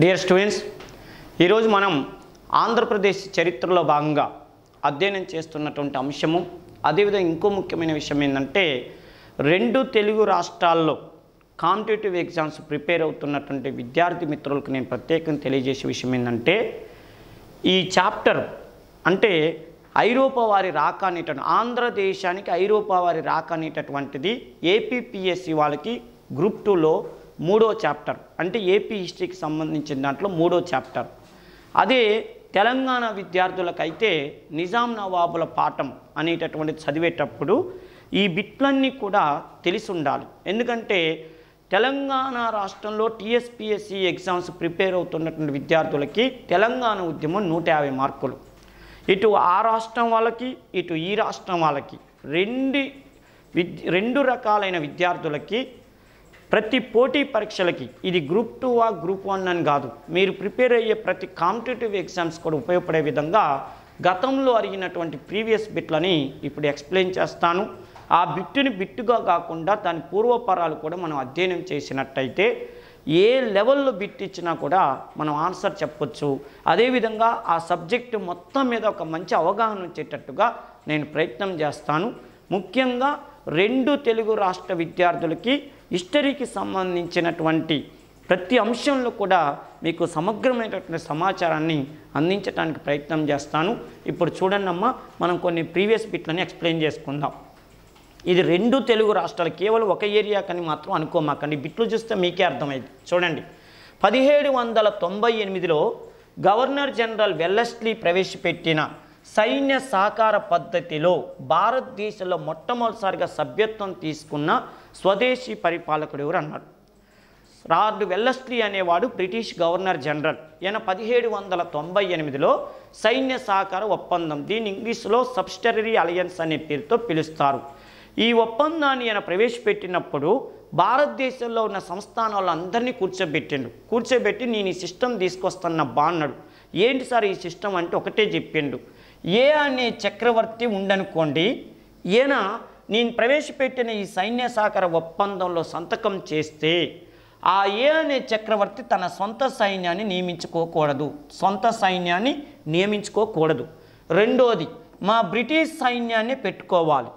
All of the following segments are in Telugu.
డియర్ స్టూడెంట్స్, ఈరోజు మనం ఆంధ్రప్రదేశ్ చరిత్రలో భాగంగా అధ్యయనం చేస్తున్నటువంటి అంశము, అదేవిధంగా ఇంకో ముఖ్యమైన విషయం ఏంటంటే రెండు తెలుగు రాష్ట్రాల్లో కాంపిటేటివ్ ఎగ్జామ్స్ ప్రిపేర్ అవుతున్నటువంటి విద్యార్థి మిత్రులకు నేను ప్రత్యేకంగా తెలియజేసే విషయం ఏంటంటే ఈ చాప్టర్ అంటే ఐరోపా వారి రాక అనేటువంటి ఆంధ్రదేశానికి ఐరోపా వారి రాక అనేటటువంటిది ఏపీపీఎస్సి వాళ్ళకి గ్రూప్ 2లో 3వ చాప్టర్, అంటే ఏపీ హిస్టరీకి సంబంధించిన దాంట్లో 3వ చాప్టర్. అదే తెలంగాణ విద్యార్థులకైతే నిజాం నవాబుల పాఠం అనేటటువంటిది చదివేటప్పుడు ఈ బిట్లన్నీ కూడా తెలిసి ఉండాలి. ఎందుకంటే తెలంగాణ రాష్ట్రంలో టీఎస్పీఎస్సీ ఎగ్జామ్స్ ప్రిపేర్ అవుతున్నటువంటి విద్యార్థులకి తెలంగాణ ఉద్యమం 150 మార్కులు. ఇటు ఆ రాష్ట్రం వాళ్ళకి, ఇటు ఈ రాష్ట్రం వాళ్ళకి రెండు రకాలైన విద్యార్థులకి ప్రతి పోటీ పరీక్షలకి ఇది గ్రూప్ 2 గ్రూప్ 1 అని కాదు, మీరు ప్రిపేర్ అయ్యే ప్రతి కాంపిటేటివ్ ఎగ్జామ్స్ కూడా ఉపయోగపడే విధంగా గతంలో అడిగినటువంటి ప్రీవియస్ బిట్లని ఇప్పుడు ఎక్స్ప్లెయిన్ చేస్తాను. ఆ బిట్టుని బిట్టుగా కాకుండా దాని పూర్వపరాలు కూడా మనం అధ్యయనం చేసినట్టయితే ఏ లెవెల్లో బిట్ ఇచ్చినా కూడా మనం ఆన్సర్ చెప్పొచ్చు. అదేవిధంగా ఆ సబ్జెక్టు మొత్తం మీద ఒక మంచి అవగాహన వచ్చేటట్టుగా నేను ప్రయత్నం చేస్తాను. ముఖ్యంగా రెండు తెలుగు రాష్ట్ర విద్యార్థులకి హిస్టరీకి సంబంధించినటువంటి ప్రతి అంశంలో కూడా మీకు సమగ్రమైనటువంటి సమాచారాన్ని అందించడానికి ప్రయత్నం చేస్తాను. ఇప్పుడు చూడండి అమ్మా, మనం కొన్ని ప్రీవియస్ బిట్లని ఎక్స్ప్లెయిన్ చేసుకుందాం. ఇది రెండు తెలుగు రాష్ట్రాలు, కేవలం ఒక ఏరియాకని మాత్రం అనుకోమాకండి. బిట్లు చూస్తే మీకే అర్థమైంది. చూడండి, 1798లో గవర్నర్ జనరల్ వెల్లెస్లీ ప్రవేశపెట్టిన సైన్య సహకార పద్ధతిలో భారతదేశంలో మొట్టమొదటిసారిగా సభ్యత్వం తీసుకున్న స్వదేశీ పరిపాలకుడు ఎవరు అన్నాడు. లార్డ్ వెల్లెస్లీ అనేవాడు బ్రిటిష్ గవర్నర్ జనరల్. ఈయన 1798లో సైన్య సహకార ఒప్పందం, దీన్ని ఇంగ్లీష్లో సబ్స్టరీ అలయన్స్ అనే పేరుతో పిలుస్తారు. ఈ ఒప్పందాన్ని ఈయన ప్రవేశపెట్టినప్పుడు భారతదేశంలో ఉన్న సంస్థానాలు అందరినీ కూర్చోబెట్టి నేను ఈ సిస్టమ్ తీసుకొస్తున్న అన్నాడు. ఏంటి సార్ ఈ సిస్టమ్ అంటే ఒకటే చెప్పిండు, ఏ అనే చక్రవర్తి ఉండనుకోండి, ఈయన నేను ప్రవేశపెట్టిన ఈ సైన్య సహకార ఒప్పందంలో సంతకం చేస్తే ఆ ఏ అనే చక్రవర్తి తన సొంత సైన్యాన్ని నియమించుకోకూడదు. రెండోది, మా బ్రిటిష్ సైన్యాన్ని పెట్టుకోవాలి.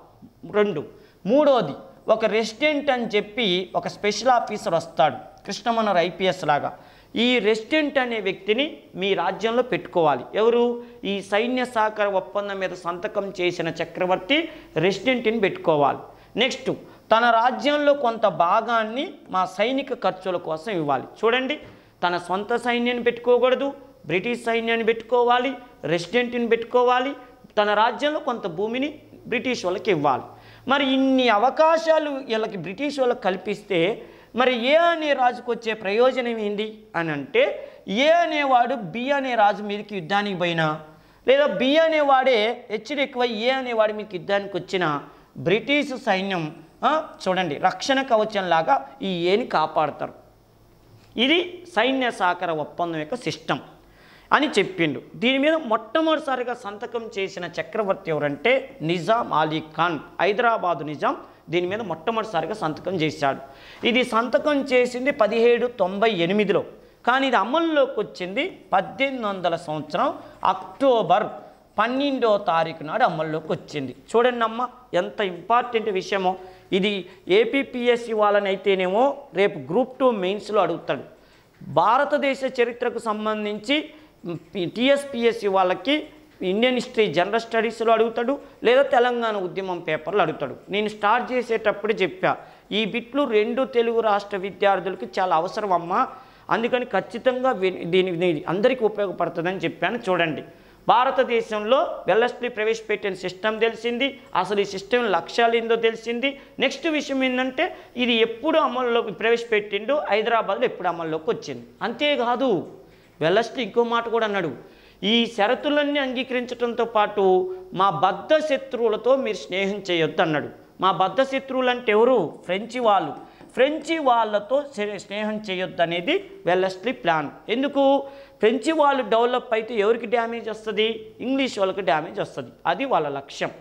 మూడోది, ఒక రెసిడెంట్ అని చెప్పి ఒక స్పెషల్ ఆఫీసర్ వస్తాడు, కృష్ణమనోహర్ ఐపీఎస్ లాగా. ఈ రెసిడెంట్ అనే వ్యక్తిని మీ రాజ్యంలో పెట్టుకోవాలి. ఎవరు? ఈ సైన్య సహకార ఒప్పందం మీద సంతకం చేసిన చక్రవర్తి రెసిడెంట్ని పెట్టుకోవాలి. నెక్స్ట్, తన రాజ్యంలో కొంత భాగాన్ని మా సైనిక ఖర్చుల కోసం ఇవ్వాలి. చూడండి, తన సొంత సైన్యాన్ని పెట్టుకోకూడదు, బ్రిటిష్ సైన్యాన్ని పెట్టుకోవాలి, రెసిడెంట్ని పెట్టుకోవాలి, తన రాజ్యంలో కొంత భూమిని బ్రిటిష్ వాళ్ళకి ఇవ్వాలి. మరి ఇన్ని అవకాశాలు వీళ్ళకి బ్రిటిష్ వాళ్ళకి కల్పిస్తే మరి ఏ అనే రాజుకు వచ్చే ప్రయోజనం ఏంటి అని అంటే, ఏ అనేవాడు బి అనే రాజు మీదకి యుద్ధానికి పోయినా, లేదా బి అనేవాడే హెచ్చరి ఎక్కువ ఏ అనేవాడి మీకు యుద్ధానికి వచ్చిన బ్రిటిష్ సైన్యం చూడండి రక్షణ కవచంలాగా ఈ ఏని కాపాడతారు. ఇది సైన్య సహకార ఒప్పందం యొక్క సిస్టమ్ అని చెప్పిండు. దీని మీద మొట్టమొదటిసారిగా సంతకం చేసిన చక్రవర్తి ఎవరంటే నిజాం అలీ ఖాన్, హైదరాబాదు నిజాం దీని మీద మొట్టమొదటిసారిగా సంతకం చేశాడు. ఇది సంతకం చేసింది 1798లో, కానీ ఇది అమల్లోకి వచ్చింది 1800 సంవత్సరం అక్టోబర్ 12వ తారీఖు నాడు అమల్లోకి వచ్చింది. చూడండి అమ్మ, ఎంత ఇంపార్టెంట్ విషయమో. ఇది ఏపీపీఎస్సీ వాళ్ళనైతేనేమో రేపు గ్రూప్ 2 మెయిన్స్లో అడుగుతాడు. భారతదేశ చరిత్రకు సంబంధించి టీఎస్పీఎస్సీ వాళ్ళకి ఇండియన్ హిస్టరీ జనరల్ స్టడీస్లో అడుగుతాడు, లేదా తెలంగాణ ఉద్యమం పేపర్లో అడుగుతాడు. నేను స్టార్ట్ చేసేటప్పుడు చెప్పా, ఈ బిట్లు రెండు తెలుగు రాష్ట్ర విద్యార్థులకు చాలా అవసరం అమ్మా, అందుకని ఖచ్చితంగా దీని అందరికీ ఉపయోగపడుతుందని చెప్పాను. చూడండి, భారతదేశంలో వెల్లెస్లీ ప్రవేశపెట్టిన సిస్టమ్ తెలిసింది, అసలు ఈ సిస్టమ్ లక్ష్యాలు ఏందో తెలిసింది. నెక్స్ట్ విషయం ఏంటంటే ఇది ఎప్పుడు అమల్లోకి ప్రవేశపెట్టిండు, హైదరాబాద్లో ఎప్పుడు అమల్లోకి వచ్చింది. అంతేకాదు వెల్లెస్లీ ఇంకో మాట కూడా అన్నాడు, ఈ షరతులన్నీ అంగీకరించడంతో పాటు మా బద్ధ శత్రువులతో మీరు స్నేహం చేయొద్దు అన్నాడు. మా బద్ధ శత్రువులు అంటే ఎవరు? ఫ్రెంచి వాళ్ళతో స్నేహం చేయొద్దు అనేది వెల్లెస్లీ ప్లాన్. ఎందుకు? ఫ్రెంచి వాళ్ళు డెవలప్ అయితే ఎవరికి డ్యామేజ్ వస్తుంది? ఇంగ్లీష్ వాళ్ళకి డ్యామేజ్ వస్తుంది. అది వాళ్ళ లక్ష్యం.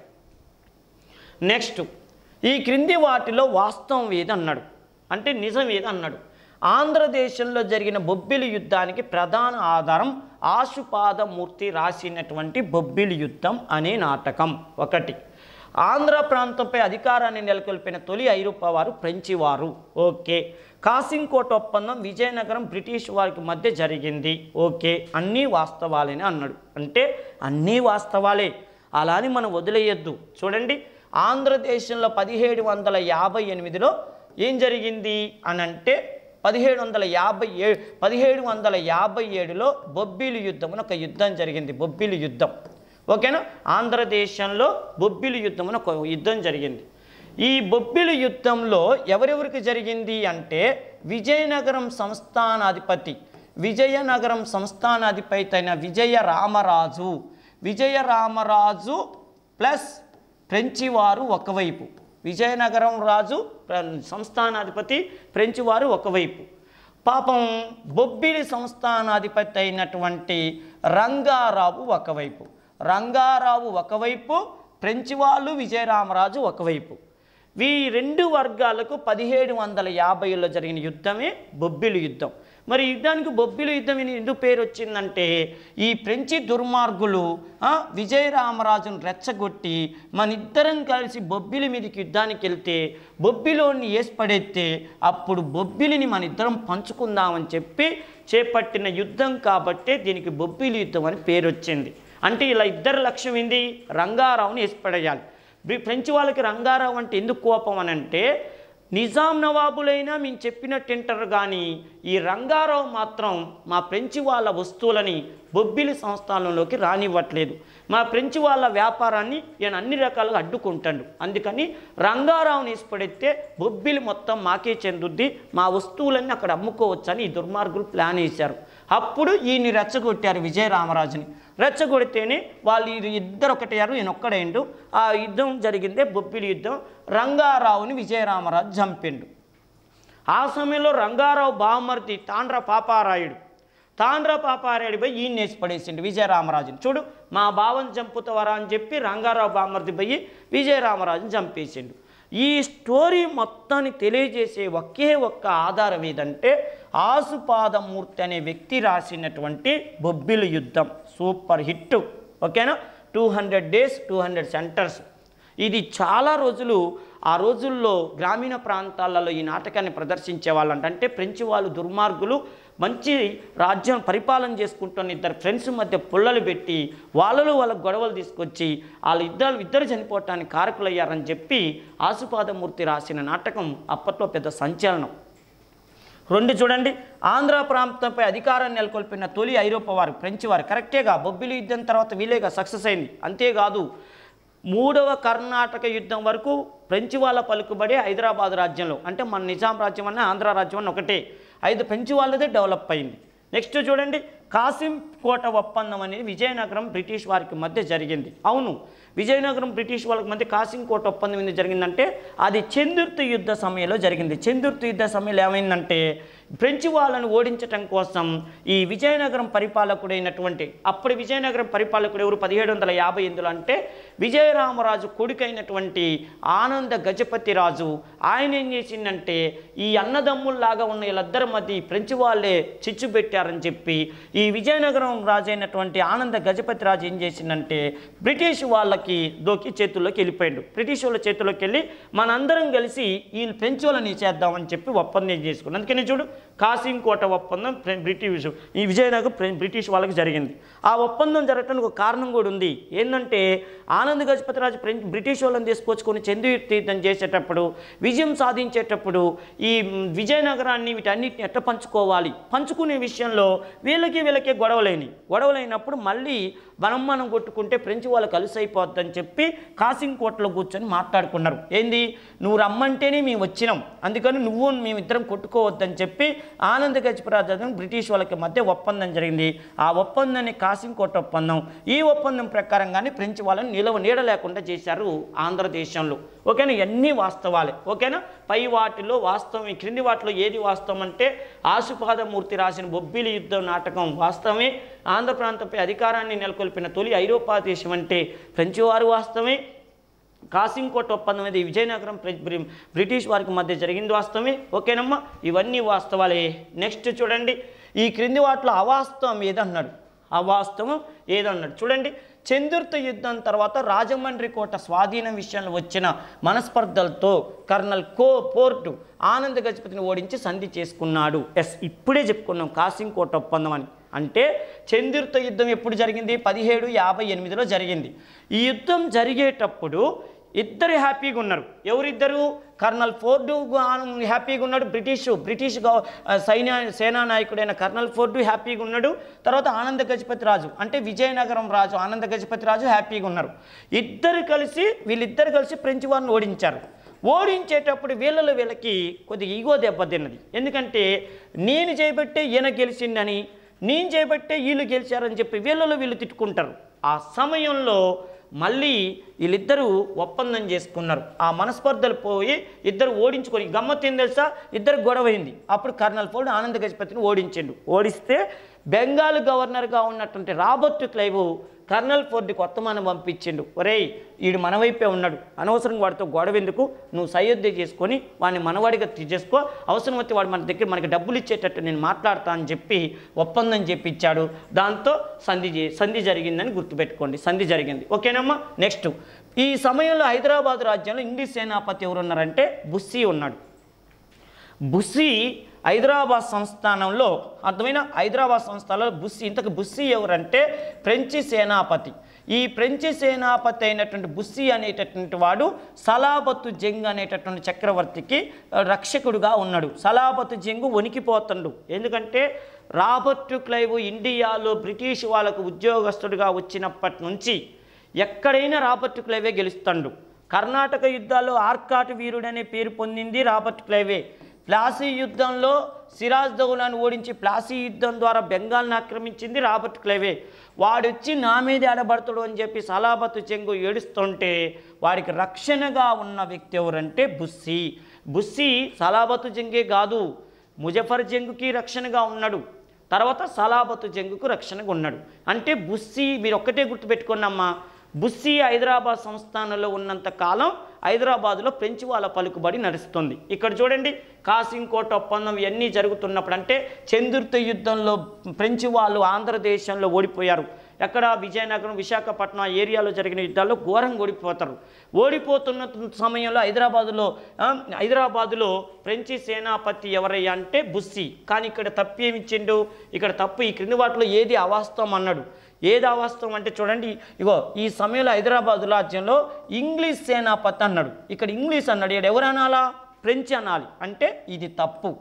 నెక్స్ట్, ఈ క్రింది వాటిలో వాస్తవం ఏది అన్నాడు, అంటే నిజం ఏది అన్నాడు. ఆంధ్రదేశంలో జరిగిన బొబ్బిలి యుద్ధానికి ప్రధాన ఆధారం ఆశుపాదమూర్తి రాసినటువంటి బొబ్బిలి యుద్ధం అనే నాటకం. ఒకటి. ఆంధ్ర ప్రాంతంపై అధికారాన్ని నెలకొల్పిన తొలి ఐరోపా వారు ఫ్రెంచి వారు. ఓకే. కాసింకోట ఒప్పందం విజయనగరం బ్రిటిష్ వారికి మధ్య జరిగింది. ఓకే. అన్నీ వాస్తవాలేనే అన్నాడు. అంటే అన్నీ వాస్తవాలే, అలా అని మనం వదిలేయొద్దు. చూడండి, ఆంధ్రదేశంలో 1758లో ఏం జరిగింది అని అంటే 1757లో బొబ్బిలి యుద్ధం అని ఒక యుద్ధం జరిగింది. బొబ్బిలి యుద్ధం. ఓకేనా. ఆంధ్రదేశంలో బొబ్బిలి యుద్ధం అని ఒక యుద్ధం జరిగింది. ఈ బొబ్బిలి యుద్ధంలో ఎవరెవరికి జరిగింది అంటే విజయనగరం సంస్థానాధిపతి అయిన విజయరామరాజు ప్లస్ ఫ్రెంచి వారు ఒకవైపు, విజయనగరం రాజు సంస్థానాధిపతి ఫ్రెంచి వారు ఒకవైపు, పాపం బొబ్బిలి సంస్థానాధిపతి అయినటువంటి రంగారావు ఒకవైపు, ఫ్రెంచి వాళ్ళు విజయరామరాజు ఒకవైపు. ఈ రెండు వర్గాలకు 1750లో జరిగిన యుద్ధమే బొబ్బిలి యుద్ధం. మరి యుద్ధానికి బొబ్బిలి యుద్ధం ఎందుకు పేరు వచ్చిందంటే ఈ ఫ్రెంచి దుర్మార్గులు విజయరామరాజును రెచ్చగొట్టి మనిద్దరం కలిసి బొబ్బిలి మీదకి యుద్ధానికి వెళ్తే బొబ్బిలోని వేసి పడేస్తే అప్పుడు బొబ్బిలిని మనిద్దరం పంచుకుందామని చెప్పి చేపట్టిన యుద్ధం కాబట్టే దీనికి బొబ్బిలి యుద్ధం అని పేరు వచ్చింది. అంటే ఇలా ఇద్దరు లక్ష్యం ఏంది, రంగారావుని వేసి పడేయాలి. ఫ్రెంచి వాళ్ళకి రంగారావు అంటే ఎందుకు కోపం అని అంటే నిజాం నవాబులైనా మేము చెప్పినట్టు వింటారు, కానీ ఈ రంగారావు మాత్రం మా ఫ్రెంచి వాళ్ళ వస్తువులని బొబ్బిలి సంస్థానంలోకి రానివ్వట్లేదు. మా ఫ్రెంచి వాళ్ళ వ్యాపారాన్ని ఈయన అన్ని రకాలుగా అడ్డుకుంటాడు. అందుకని రంగారావుని ఇష్టపడితే బొబ్బిలి మొత్తం మాకే చెందుద్ది, మా వస్తువులన్నీ అక్కడ అమ్ముకోవచ్చని ఈ దుర్మార్గులు ప్లాన్ వేశారు. అప్పుడు ఈయన్ని రెచ్చగొట్టారు, విజయరామరాజుని. రెచ్చగొడితేనే వాళ్ళు ఇద్దరు ఒకటయ్యారు, ఈయన ఒక్కడైండు. ఆ యుద్ధం జరిగిందే బొబ్బిలి యుద్ధం. రంగారావుని విజయరామరాజు చంపిండు. ఆ సమయంలో రంగారావు బామర్ది తాండ్ర పాపారాయుడు పోయి ఈయన వేసి పడేసిండు విజయరామరాజుని. చూడు, మా బావని చంపుతావరా అని చెప్పి రంగారావు బామర్ది పోయి విజయరామరాజుని చంపేసిండు. ఈ స్టోరీ మొత్తాన్ని తెలియజేసే ఒకే ఒక్క ఆధారం ఏదంటే ఆశుపాదమూర్తి అనే వ్యక్తి రాసినటువంటి బొబ్బిలి యుద్ధం. Super hit. ఓకేనా. 200 days 200 సెంటర్స్. ఇది చాలా రోజులు ఆ రోజుల్లో గ్రామీణ ప్రాంతాలలో ఈ నాటకాన్ని ప్రదర్శించే వాళ్ళంట. అంటే ఫ్రెంచి వాళ్ళు దుర్మార్గులు మంచి రాజ్యం పరిపాలన చేసుకుంటున్న ఇద్దరు ఫ్రెండ్స్ మధ్య పుల్లలు పెట్టి వాళ్ళ గొడవలు తీసుకొచ్చి ఇద్దరు చనిపోవటానికి కారకులయ్యారని చెప్పి ఆశుపాదమూర్తి రాసిన నాటకం అప్పట్లో పెద్ద సంచలనం. రెండు. చూడండి, ఆంధ్ర ప్రాంతంపై అధికారాన్ని నెలకొల్పిన తొలి ఐరోపా వారు ఫ్రెంచి వారు. కరెక్టేగా, బొబ్బిలి యుద్ధం తర్వాత వీలేగా సక్సెస్ అయింది. అంతేకాదు, 3వ కర్ణాటక యుద్ధం వరకు ఫ్రెంచి వాళ్ళ పలుకుబడి హైదరాబాద్ రాజ్యంలో, అంటే మన నిజాం రాజ్యం అన్న ఆంధ్ర రాజ్యం అన్న ఒకటే, ఫ్రెంచి వాళ్ళదే డెవలప్ అయింది. నెక్స్ట్ చూడండి, కాసింకోట ఒప్పందం అనేది విజయనగరం బ్రిటిష్ వారికి మధ్య జరిగింది. అవును, విజయనగరం బ్రిటిష్ వాళ్ళకి మధ్య కాసింకోట ఒప్పందం ఎందుకు జరిగిందంటే అది చందుర్తి యుద్ధ సమయంలో జరిగింది. చందుర్తి యుద్ధ సమయంలో ఏమైందంటే ఫ్రెంచి వాళ్ళను ఓడించటం కోసం ఈ విజయనగరం పరిపాలకుడైనటువంటి అప్పుడు విజయనగరం పరిపాలకుడు ఎవరు 1758లో అంటే విజయరామరాజు కొడుకైనటువంటి ఆనంద గజపతి రాజు. ఆయన ఏం చేసిందంటే ఈ అన్నదమ్ముల్లాగా ఉన్న వీళ్ళిద్దరి మధ్య ఫ్రెంచి వాళ్ళే చిచ్చు పెట్టారని చెప్పి ఈ విజయనగరం రాజు అయినటువంటి ఆనంద గజపతి రాజు ఏం చేసిందంటే బ్రిటిష్ వాళ్ళకి దోకి చేతుల్లోకి వెళ్ళిపోయాడు. బ్రిటిష్ వాళ్ళ చేతుల్లోకి వెళ్ళి మనందరం కలిసి ఈ ఫ్రెంచి వాళ్ళని చేద్దామని చెప్పి ఒప్పందం చేసుకున్నాం. అందుకని చూడు, కాసింకోట ఒప్పందం ఈ విజయనగరం బ్రిటిష్ వాళ్ళకి జరిగింది. ఆ ఒప్పందం జరగడానికి ఒక కారణం కూడా ఉంది. ఏంటంటే ఆనంద గజపతి రాజు బ్రిటిష్ వాళ్ళని తీసుకొచ్చుకొని చందుర్తి యుద్ధం చేసేటప్పుడు విజయం సాధించేటప్పుడు ఈ విజయనగరాన్ని వీటన్నిటిని ఎట్ట పంచుకునే విషయంలో వీళ్ళకి గొడవలైనప్పుడు మళ్ళీ మనం కొట్టుకుంటే ఫ్రెంచి వాళ్ళు కలిసి అయిపోద్దని చెప్పి కాసింకోటలో కూర్చొని మాట్లాడుకున్నారు. ఏంది, నువ్వు రమ్మంటేనే మేము వచ్చినాం, అందుకని మేమిద్దరం కొట్టుకోవద్దని చెప్పి ఆనంద గజపతిరాజు బ్రిటిష్ వాళ్ళకి మధ్య ఒప్పందం జరిగింది. ఆ ఒప్పందాన్ని కాసింకోట ఒప్పందం. ఈ ఒప్పందం ప్రకారంగానే ఫ్రెంచి వాళ్ళని నీడ లేకుండా చేశారు ఆంధ్రదేశంలో. ఓకేనా, ఇవన్నీ వాస్తవాలే. ఓకేనా, పై వాటిలో వాస్తవం, ఈ క్రింది వాటిలో ఏది వాస్తవం అంటే ఆశుపాదమూర్తి రాసిన బొబ్బిలి యుద్ధం నాటకం వాస్తవమే. ఆంధ్ర ప్రాంతంపై అధికారాన్ని నెలకొల్పిన తొలి ఐరోపా దేశం అంటే ఫ్రెంచి వారు వాస్తవమే. కాసింకోట ఒప్పందం అనేది విజయనగరం బ్రిటిష్ వారికి మధ్య జరిగింది వాస్తవమే. ఓకేనమ్మా, ఇవన్నీ వాస్తవాలే. నెక్స్ట్ చూడండి, ఈ క్రింది వాటిలో అవాస్తవం ఏదన్నాడు, అవాస్తవం ఏదన్నాడు చూడండి. చందుర్తి యుద్ధం తర్వాత రాజమండ్రి కోట స్వాధీనం విషయంలో వచ్చిన మనస్పర్ధలతో కర్నల్ పోర్టు ఆనంద గజపతిని ఓడించి సంధి చేసుకున్నాడు. ఇప్పుడే చెప్పుకున్నాం కాసింకోట ఒప్పందం అని. అంటే చందుర్తి యుద్ధం ఎప్పుడు జరిగింది? 1758లో జరిగింది. ఈ యుద్ధం జరిగేటప్పుడు ఇద్దరు హ్యాపీగా ఉన్నారు. ఎవరిద్దరు? కర్నల్ ఫోర్డు హ్యాపీగా ఉన్నాడు, బ్రిటిష్ సేనా నాయకుడైన కర్నల్ ఫోర్డు హ్యాపీగా ఉన్నాడు. తర్వాత ఆనంద గజపతి రాజు అంటే విజయనగరం రాజు ఆనంద గజపతి రాజు హ్యాపీగా ఉన్నారు. వీళ్ళిద్దరు కలిసి ఫ్రెంచ్ వారిని ఓడించారు. ఓడించేటప్పుడు వీళ్ళకి కొద్దిగా ఈగో దెబ్బతిన్నది. ఎందుకంటే నేను చేయబట్టే ఈయన గెలిచిందని, నేను చేయబట్టే వీళ్ళు గెలిచారని చెప్పి వీళ్ళు తిట్టుకుంటారు. ఆ సమయంలో మళ్ళీ వీళ్ళిద్దరూ ఒప్పందం చేసుకున్నారు. ఆ మనస్పర్ధలు పోయి ఇద్దరు ఓడించుకొని, గమ్మత్తు ఏం తెలుసా, ఇద్దరు గొడవైంది. అప్పుడు కర్నల్ ఫోర్డ్ ఆనంద గజపతిని ఓడించిండు. ఓడిస్తే బెంగాల్ గవర్నర్గా ఉన్నటువంటి రాబర్ట్ క్లైవ్ కర్నల్ ఫోర్డ్కి వర్తమానం పంపించిండు, ఒరేయ్ వీడు మన వైపే ఉన్నాడు, అనవసరంగా వాడితో గొడవ ఎందుకు, నువ్వు సయోధ్య చేసుకొని వాడిని మనవాడిగా తీసేసుకో, అవసరం వచ్చి వాడు మన దగ్గర మనకి డబ్బులు ఇచ్చేటట్టు నేను మాట్లాడతా అని చెప్పి ఒప్పందం చెప్పించాడు. దాంతో సంధి జరిగిందని గుర్తుపెట్టుకోండి, సంధి జరిగింది. ఓకేనమ్మా. నెక్స్ట్, ఈ సమయంలో హైదరాబాద్ రాజ్యంలో ఇంగ్లీష్ సేనాపతి ఎవరు ఉన్నారంటే బుస్సీ ఉన్నాడు. బుస్సీ హైదరాబాద్ సంస్థానంలో, అర్థమైన హైదరాబాద్ సంస్థానంలో బుస్సీ ఎవరంటే ఫ్రెంచి సేనాపతి. ఈ ఫ్రెంచి సేనాపతి అయినటువంటి బుస్సీ అనేటటువంటి వాడు సలాబతు జంగ్ అనేటటువంటి చక్రవర్తికి రక్షకుడుగా ఉన్నాడు. సలాబతు జంగ్ వణికిపోతుండు. ఎందుకంటే రాబర్ట్ క్లైవ్ ఇండియాలో బ్రిటిష్ వాళ్ళకు ఉద్యోగస్తుడిగా వచ్చినప్పటి నుంచి ఎక్కడైనా రాబర్ట్ క్లైవే గెలుస్తాడు. కర్ణాటక యుద్ధాల్లో ఆర్కాట్ వీరుడు అనే పేరు పొందింది రాబర్ట్ క్లైవే. ప్లాసీ యుద్ధంలో సిరాజ్దౌలాను ఓడించి ప్లాసీ యుద్ధం ద్వారా బెంగాల్ని ఆక్రమించింది రాబర్ట్ క్లైవే. వాడొచ్చి నా మీద ఆడబడతాడు అని చెప్పి సలాబతు జంగు ఏడుస్తుంటే వాడికి రక్షణగా ఉన్న వ్యక్తి ఎవరంటే బుస్సీ సలాబతు జంగే కాదు, ముజఫర్ జంగుకి రక్షణగా ఉన్నాడు, తర్వాత సలాబతు జంగుకు రక్షణగా ఉన్నాడు. అంటే బుస్సీ, మీరు ఒక్కటే గుర్తుపెట్టుకున్నమ్మా, బుస్సీ హైదరాబాద్ సంస్థానంలో ఉన్నంత కాలం హైదరాబాదులో ఫ్రెంచ్ వాళ్ళ పలుకుబడి నడుస్తుంది. ఇక్కడ చూడండి, కాసింకోట ఒప్పందం ఇవన్నీ జరుగుతున్నప్పుడు అంటే చందుర్తి యుద్ధంలో ఫ్రెంచ్ వాళ్ళు ఆంధ్రదేశంలో ఓడిపోయారు. ఎక్కడ? విజయనగరం, విశాఖపట్నం ఏరియాలో జరిగిన యుద్ధాల్లో ఘోరంగా ఓడిపోతారు. ఓడిపోతున్న సమయంలో హైదరాబాదులో ఫ్రెంచి సేనాపతి ఎవరయ్యా అంటే బుస్సీ. కానీ ఇక్కడ తప్పు ఏమిచ్చిండు? ఇక్కడ తప్పు ఈ క్రింది వాటిలో ఏది అవాస్తవం అన్నాడు. ఏది అవాస్తవం అంటే చూడండి, ఇగో ఈ సమయంలో హైదరాబాద్ రాజ్యంలో ఇంగ్లీష్ సేనాపతి అన్నాడు. ఇక్కడ ఇంగ్లీష్ అన్నాడు, ఇక్కడ ఎవరు అనాలా? ఫ్రెంచ్ అనాలి. అంటే ఇది తప్పు.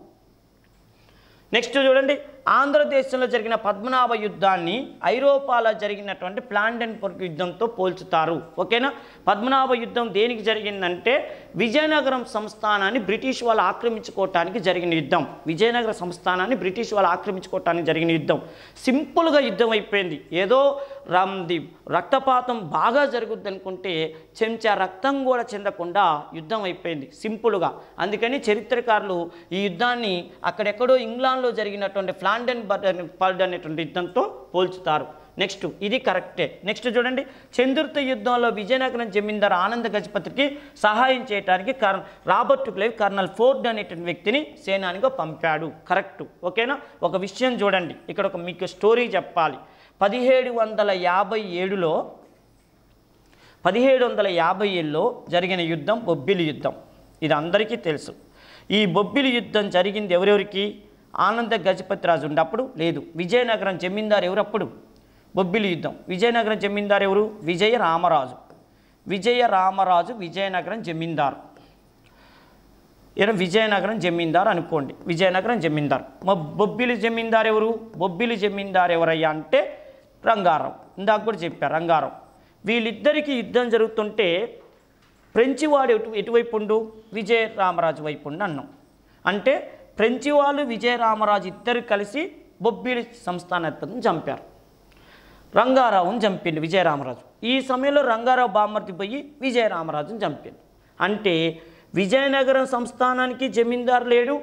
నెక్స్ట్ చూడండి, ఆంధ్రదేశంలో జరిగిన పద్మనాభ యుద్ధాన్ని ఐరోపాలో జరిగినటువంటి ప్లాండెన్బర్గ్ యుద్ధంతో పోల్చుతారు. ఓకేనా? పద్మనాభ యుద్ధం దేనికి జరిగిందంటే విజయనగరం సంస్థానాన్ని బ్రిటిష్ వాళ్ళు ఆక్రమించుకోవటానికి జరిగిన యుద్ధం. విజయనగర సంస్థానాన్ని బ్రిటిష్ వాళ్ళు ఆక్రమించుకోవటానికి జరిగిన యుద్ధం. సింపుల్గా యుద్ధం అయిపోయింది. ఏదో రక్తపాతం బాగా జరుగుద్ది అనుకుంటే చెంచా రక్తం కూడా చెందకుండా యుద్ధం అయిపోయింది సింపుల్గా. అందుకని చరిత్రకారులు ఈ యుద్ధాన్ని అక్కడెక్కడో ఇంగ్లాండ్లో జరిగినటువంటి ప్లాండెన్బర్గ్ అనేటువంటి యుద్ధంతో పోల్చుతారు. నెక్స్ట్, ఇది కరెక్టే. నెక్స్ట్ చూడండి, చందుర్తి యుద్ధంలో విజయనగరం జమీందారు ఆనంద గజపతికి సహాయం చేయడానికి రాబర్ట్ క్లైవ్ కర్నల్ ఫోర్డ్ అనేటువంటి వ్యక్తిని సేనానిగా పంపాడు. కరెక్ట్. ఓకేనా? ఒక విషయం చూడండి, ఇక్కడ ఒక మీకు స్టోరీ చెప్పాలి. 1757లో జరిగిన యుద్ధం బొబ్బిలి యుద్ధం. ఇది అందరికీ తెలుసు. ఈ బొబ్బిలి యుద్ధం జరిగింది ఎవరెవరికి? ఆనంద గజపతి రాజు ఉన్నప్పుడు లేదు. విజయనగరం జమీందారు ఎవరప్పుడు? బొబ్బిలి యుద్ధం. విజయనగరం జమీందారు ఎవరు? విజయరామరాజు విజయనగరం జమీందారు. విజయనగరం జమీందారు అనుకోండి, విజయనగరం జమీందారు. బొబ్బిలి జమీందారు ఎవరు? బొబ్బిలి జమీందారు ఎవరయ్యా అంటే రంగారావు. ఇందాక కూడా చెప్పారు, రంగారావు. వీళ్ళిద్దరికీ యుద్ధం జరుగుతుంటే ఫ్రెంచి వాడు ఎటువైపు ఉండు? విజయరామరాజు వైపు ఉండు అన్నాం. అంటే ఫ్రెంచి వాళ్ళు విజయరామరాజు ఇద్దరు కలిసి బొబ్బిలి సంస్థానాధిపతిని చంపారు. రంగారావుని చంపిండు విజయరామరాజు. ఈ సమయంలో రంగారావు బామ్మర్ది పోయి విజయరామరాజుని చంపిండు. అంటే విజయనగరం సంస్థానానికి జమీందారు లేడు,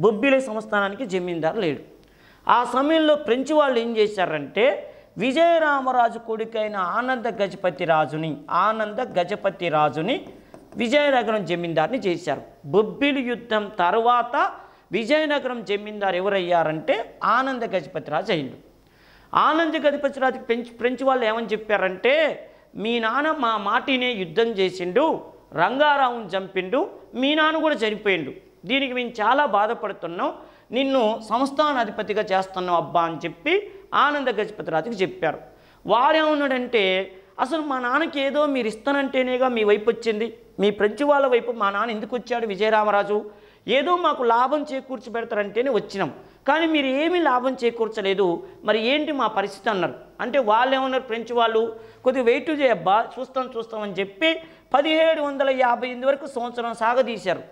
బొబ్బిలి సంస్థానానికి జమీందారు లేడు. ఆ సమయంలో ఫ్రెంచి వాళ్ళు ఏం చేశారంటే విజయరామరాజు కొడుకైన ఆనంద గజపతి రాజుని విజయనగరం జమీందార్ని చేశారు. బొబ్బిలి యుద్ధం తర్వాత విజయనగరం జమీందారు ఎవరయ్యారంటే ఆనంద గజపతి రాజు అయ్యిండు. ఆనంద గజపతి రాజుకి ఫ్రెంచ్ వాళ్ళు ఏమని చెప్పారంటే, మీ నాన్న మా మాటినే యుద్ధం చేసిండు, రంగారావుని చంపిండు, మీ నాన్న కూడా చనిపోయిండు, దీనికి మేము చాలా బాధపడుతున్నాం, నిన్ను సంస్థానాధిపతిగా చేస్తున్నాం అబ్బా అని చెప్పి ఆనంద గజపతి రాజుకి చెప్పారు. వాడేమన్నాడంటే, అసలు మా నాన్నకి ఏదో మీరు ఇస్తానంటేనేగా మీ వైపు వచ్చింది, మీ ఫ్రెంచ్ వాళ్ళ వైపు మా నాన్న ఎందుకు వచ్చాడు విజయరామరాజు, ఏదో మాకు లాభం చేకూర్చి పెడతారంటేనే వచ్చినాం, కానీ మీరు ఏమీ లాభం చేకూర్చలేదు, మరి ఏంటి మా పరిస్థితి అన్నారు. అంటే వాళ్ళు ఏమన్నారు, ఫ్రెంచ్ వాళ్ళు కొద్దిగా వెయిట్ చేయబ్బా చూస్తామని చెప్పి 1758 వరకు సంవత్సరం సాగదీశారు.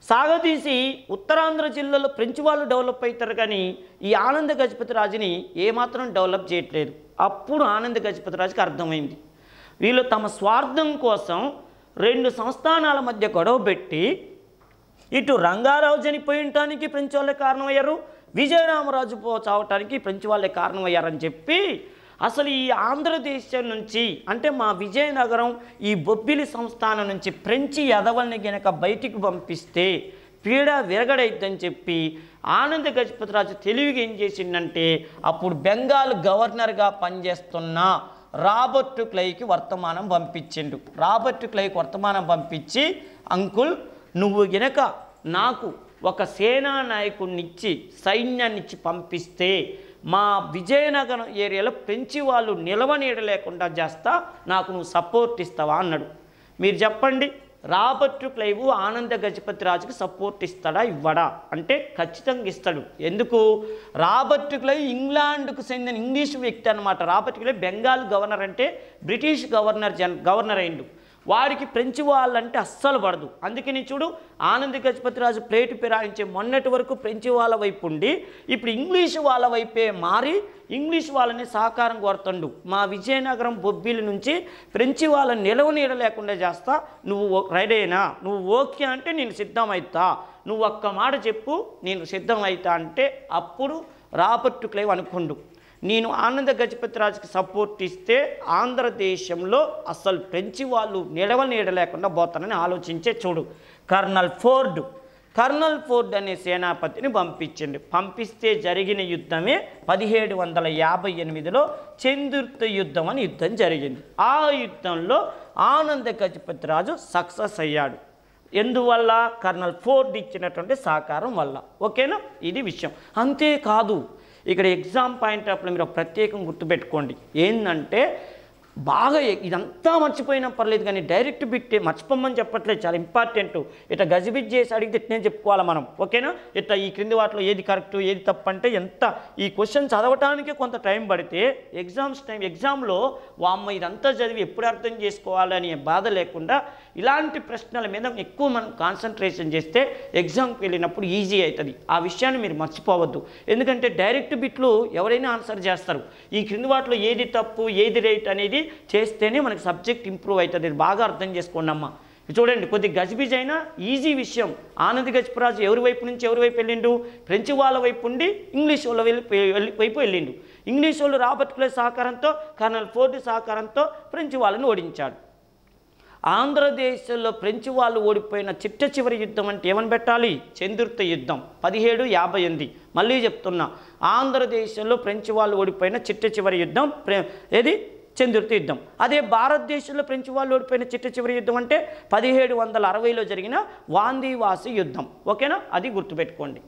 సాగదీసి ఉత్తరాంధ్ర జిల్లాలో ఫ్రెంచ్ వాళ్ళు డెవలప్ అవుతారు, కానీ ఈ ఆనంద గజపతి రాజుని ఏమాత్రం డెవలప్ చేయట్లేదు. అప్పుడు ఆనంద గజపతి రాజుకి అర్థమైంది, వీళ్ళు తమ స్వార్థం కోసం 2 సంస్థానాల మధ్య గొడవ పెట్టి ఇటు రంగారావు చనిపోయటానికి ఫ్రెంచ్ వాళ్ళే కారణమయ్యారు, విజయరామరాజు చావటానికి ఫ్రెంచ్ వాళ్ళే కారణమయ్యారని చెప్పి అసలు ఈ ఆంధ్రదేశం నుంచి అంటే మా విజయనగరం ఈ బొబ్బిలి సంస్థానం నుంచి ఫ్రెంచి యదవల్ని గనక బయటికి పంపిస్తే పీడ విరగడైద్దని చెప్పి ఆనంద గజపతి రాజు తెలివిగా ఏం చేసిందంటే, అప్పుడు బెంగాల్ గవర్నర్గా పనిచేస్తున్న రాబర్ట్ క్లైకి వర్తమానం పంపించిండు. రాబర్ట్ క్లైకి వర్తమానం పంపించి, అంకుల్ నువ్వు గనక నాకు ఒక సేనా నాయకుడినిచ్చి సైన్యాన్నిచ్చి పంపిస్తే మా విజయనగరం ఏరియాలో ఫ్రెంచి వాళ్ళు నిలవనీడ లేకుండా చేస్తా, నాకు నువ్వు సపోర్ట్ ఇస్తావా అన్నాడు. మీరు చెప్పండి, రాబర్ట్ క్లైవ్ ఆనంద గజపతి రాజుకి సపోర్ట్ ఇస్తాడా ఇవ్వడా అంటే ఖచ్చితంగా ఇస్తాడు. ఎందుకు, రాబర్ట్ క్లైవ్ ఇంగ్లాండ్కు చెందిన ఇంగ్లీష్ వ్యక్తి అనమాట. రాబర్ట్ క్లైవ్ బెంగాల్ గవర్నర్ అంటే బ్రిటిష్ గవర్నర్ అయిండు. వాడికి ఫ్రెంచ్ వాళ్ళంటే అస్సలు పడదు. అందుకని చూడు, ఆనంద గజపతి రాజు ప్లేటు ఫిరాయించే మొన్నటి వరకు ఫ్రెంచ్ వాళ్ళ వైపు ఉండి ఇప్పుడు ఇంగ్లీష్ వాళ్ళ వైపే మారి ఇంగ్లీష్ వాళ్ళని సహకారం కోరుతుండు. మా విజయనగరం బొబ్బిలి నుంచి ఫ్రెంచ్ వాళ్ళని నిలవనీడ లేకుండా చేస్తా, నువ్వు రెడీనా, నువ్వు ఓకే అంటే నేను సిద్ధమవుతా, నువ్వు ఒక్క మాట చెప్పు నేను సిద్ధమవుతా అంటే అప్పుడు రాబర్ట్ క్లైవ్ అనుకుండు, నేను ఆనంద గజపతి రాజుకి సపోర్ట్ ఇస్తే ఆంధ్రదేశంలో అసలు ఫ్రెంచి వాళ్ళు నీడ లేకుండా పోతానని ఆలోచించే చూడు కర్నల్ ఫోర్డ్ అనే సేనాపతిని పంపిస్తే జరిగిన యుద్ధమే 1758లో చందుర్తి యుద్ధం అని యుద్ధం జరిగింది. ఆ యుద్ధంలో ఆనంద గజపతి రాజు సక్సెస్ అయ్యాడు. ఎందువల్ల, కర్నల్ ఫోర్డ్ ఇచ్చినటువంటి సహకారం వల్ల. ఓకేనా, ఇది విషయం. అంతేకాదు, ఇక్కడ ఎగ్జామ్ పాయింట్ ఆఫ్ వ్యూలో మీరు ప్రత్యేకం గుర్తుపెట్టుకోండి, ఏంటంటే బాగా ఇదంతా మర్చిపోయినా పర్లేదు కానీ డైరెక్ట్ బిట్ మర్చిపోమని చెప్పట్లేదు, చాలా ఇంపార్టెంట్. ఇట్లా గజిబిట్ చేసి అడిగితే ఇట్నే చెప్పుకోవాలి మనం. ఓకేనా, ఇట్లా ఈ క్రింది వాటిలో ఏది కరెక్ట్ ఏది తప్పు అంటే ఎంత ఈ క్వశ్చన్ చదవటానికే కొంత టైం పడితే ఎగ్జామ్లో వామ్మ ఇదంతా చదివి ఎప్పుడు అర్థం చేసుకోవాలని బాధ లేకుండా ఇలాంటి ప్రశ్నల మీద ఎక్కువ మనం కాన్సన్ట్రేషన్ చేస్తే ఎగ్జామ్కి వెళ్ళినప్పుడు ఈజీ అవుతుంది. ఆ విషయాన్ని మీరు మర్చిపోవద్దు. ఎందుకంటే డైరెక్ట్ బిట్లు ఎవరైనా ఆన్సర్ చేస్తారు, ఈ క్రింది వాటిలో ఏది తప్పు ఏది రైట్ అనేది చేస్తేనే మనకి సబ్జెక్ట్ ఇంప్రూవ్ అవుతుంది. బాగా అర్థం చేసుకోండి అమ్మా. చూడండి, కొద్ది గజిబిజ్ అయినా ఈజీ విషయం. ఆనంద గజపతి రాజు ఎవరి వైపు నుంచి ఎవరి వైపు వెళ్ళిండు, ఫ్రెంచ్ వాళ్ళ వైపు ఉండి ఇంగ్లీష్ వాళ్ళ వైపు వెళ్ళిండు. ఇంగ్లీష్ వాళ్ళు రాబర్ట్ క్లైవ్ సహకారంతో కర్నల్ ఫోర్డ్ సహకారంతో ఫ్రెంచ్ వాళ్ళని ఓడించాడు. ఆంధ్రదేశంలో ఫ్రెంచ్ వాళ్ళు ఓడిపోయిన చిట్ట చివరి యుద్ధం అంటే ఏమని పెట్టాలి, చందుర్తి యుద్ధం 1758. మళ్ళీ చెప్తున్నా, ఆంధ్రదేశంలో ఫ్రెంచ్ వాళ్ళు ఓడిపోయిన చిట్ట చివరి యుద్ధం ఏది, చందుర్తి యుద్ధం. అదే భారతదేశంలో ఫ్రెంచ్ వాళ్ళు ఓడిపోయిన చిట్ట చివరి యుద్ధం అంటే 1760లో జరిగిన వాందీవాసి యుద్ధం. ఓకేనా, అది గుర్తుపెట్టుకోండి.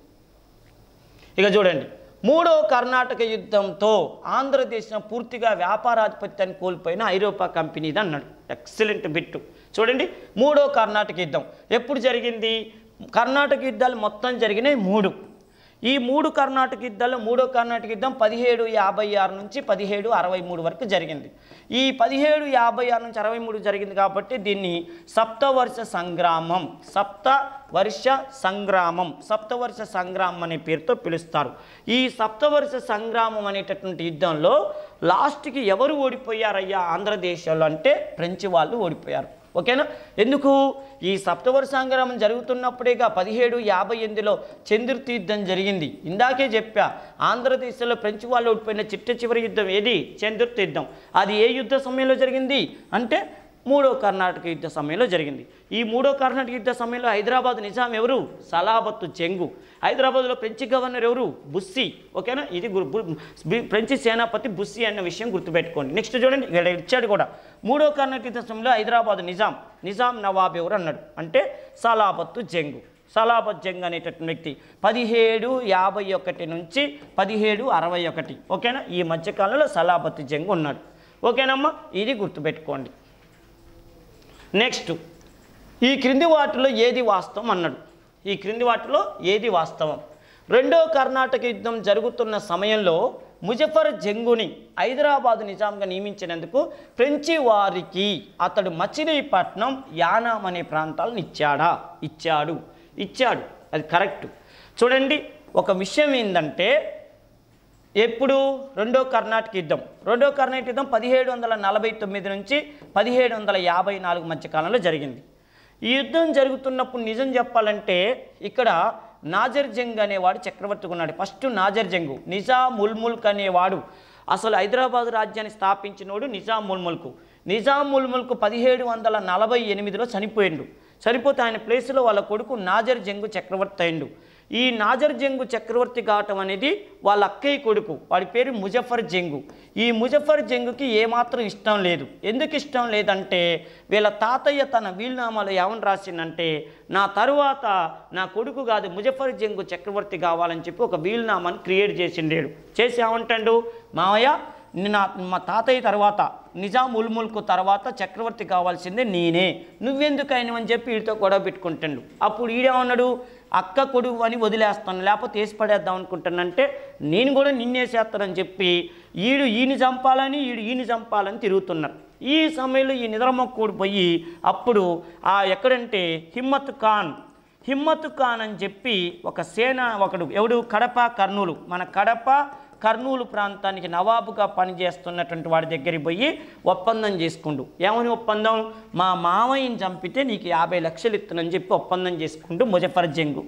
ఇక చూడండి, 3వ కర్ణాటక యుద్ధంతో ఆంధ్రదేశం పూర్తిగా వ్యాపారాధిపత్యాన్ని కోల్పోయిన ఐరోపా కంపెనీది అన్నాడు. Excellent bit. చూడండి, 3వ కర్ణాటక యుద్ధం ఎప్పుడు జరిగింది, కర్ణాటక యుద్ధాలు మొత్తం జరిగినాయి 3. ఈ 3 కర్ణాటక యుద్ధాల్లో 3వ కర్ణాటక యుద్ధం 1756 నుంచి 1763 వరకు జరిగింది. ఈ 1756 నుంచి 63 జరిగింది కాబట్టి దీన్ని సప్తవర్ష సంగ్రామం అనే పేరుతో పిలుస్తారు. ఈ సప్తవర్ష సంగ్రామం అనేటటువంటి యుద్ధంలో లాస్ట్కి ఎవరు ఓడిపోయారయ్యా ఆంధ్రదేశంలో అంటే ఫ్రెంచ్ వాళ్ళు ఓడిపోయారు. ఓకేనా? ఎందుకు? ఈ సప్తవర్ష సంగ్రామం జరుగుతున్నప్పుడేగా 1758లో చంద్రుర్తి యుద్ధం జరిగింది. ఇందాకే చెప్పా, ఆంధ్రదేశంలో ఫ్రెంచ్ వాళ్ళు ఓడిపోయిన చిట్ట చివరి యుద్ధం ఏది? చంద్రుర్తి యుద్ధం. అది ఏ యుద్ధ సమయంలో జరిగింది అంటే మూడో కర్ణాటక యుద్ధ సమయంలో జరిగింది. ఈ మూడో కర్ణాటక యుద్ధ సమయంలో హైదరాబాద్ నిజాం ఎవరు? సలాబత్తు జంగు. హైదరాబాద్లో ఫ్రెంచ్ గవర్నర్ ఎవరు? బుస్సీ. ఓకేనా? ఇది ఫ్రెంచ్ సేనాపతి బుస్సీ అన్న విషయం గుర్తుపెట్టుకోండి. నెక్స్ట్ చూడండి, ఇక్కడ ఇచ్చాడు కూడా. మూడో కర్ణాటక యుద్ధ సమయంలో హైదరాబాద్ నిజాం నవాబ్ ఎవరు అన్నాడు అంటే సలాబత్తు జంగు. సలాబత్ జంగ్ అనేటటువంటి వ్యక్తి 1751 నుంచి 1761. ఓకేనా? ఈ మధ్యకాలంలో సలాబత్ జంగ్ ఉన్నాడు. ఓకేనమ్మా? ఇది గుర్తుపెట్టుకోండి. నెక్స్ట్, ఈ క్రింది వాటిలో ఏది వాస్తవం అన్నాడు. ఈ క్రింది వాటిలో ఏది వాస్తవం? రెండో కర్ణాటక యుద్ధం జరుగుతున్న సమయంలో ముజఫర్ జంగుని హైదరాబాద్ నిజాంగా నియమించినందుకు ఫ్రెంచి వారికి అతడు మచిలీపట్నం, యానాం అనే ప్రాంతాలను ఇచ్చాడు. అది కరెక్ట్. చూడండి, ఒక విషయం ఏంటంటే ఎప్పుడు? రెండో కర్ణాటక యుద్ధం 1749 నుంచి 1754 మధ్య కాలంలో జరిగింది. ఈ యుద్ధం జరుగుతున్నప్పుడు నిజం చెప్పాలంటే ఇక్కడ నాజర్ జంగ్ అనేవాడు చక్రవర్తిగా ఉన్నాడు. ఫస్ట్ నాజర్ జంగు, నిజాం ఉల్ ముల్క్ అనేవాడు అసలు హైదరాబాద్ రాజ్యాన్ని స్థాపించినోడు. నిజాం ఉల్ ముల్క్ 1748లో చనిపోతే ఆయన ప్లేస్లో వాళ్ళ కొడుకు నాజర్ జంగు చక్రవర్తి అయిండు. ఈ నాజర్ జంగు చక్రవర్తి కావటం అనేది వాళ్ళ అక్కయ్య కొడుకు, వాడి పేరు ముజఫర్ జంగు. ఈ ముజఫర్ జంగుకి ఏమాత్రం ఇష్టం లేదు. ఎందుకు ఇష్టం లేదంటే వీళ్ళ తాతయ్య తన వీలునామాలో ఏమని రాసిందంటే నా తరువాత నా కొడుకు కాదు ముజఫర్ జంగు చక్రవర్తి కావాలని చెప్పి ఒక వీలునామాని క్రియేట్ చేసిండేడు. చేసి ఏమంటాడు, మావయ్య మా తాతయ్య తర్వాత నిజాం ఉల్ ముల్క్ తర్వాత చక్రవర్తి కావాల్సిందే నేనే, నువ్వెందుకు అయినవని చెప్పి వీడితో గొడవ పెట్టుకుంటాడు. అప్పుడు ఈడేమన్నాడు, అక్క కొడుకు అని వదిలేస్తాను, లేకపోతే వేసి పడేద్దాం అనుకుంటానంటే నేను కూడా నిన్నేసేస్తానని చెప్పి ఈయన చంపాలని తిరుగుతున్నారు. ఈ సమయంలో ఈ నిద్రమొక్కుడు పోయి అప్పుడు ఎక్కడంటే హిమ్మత్ ఖాన్ అని చెప్పి ఒక ఎవడు కర్నూలు, మన కర్నూలు ప్రాంతానికి నవాబుగా పనిచేస్తున్నటువంటి వాడి దగ్గరికి పోయి ఒప్పందం చేసుకుండు. ఏమని ఒప్పందం? మా మామయ్యని చంపితే నీకు 50 లక్షలు ఇస్తానని చెప్పి ఒప్పందం చేసుకుంటూ ముజఫర్ జంగు.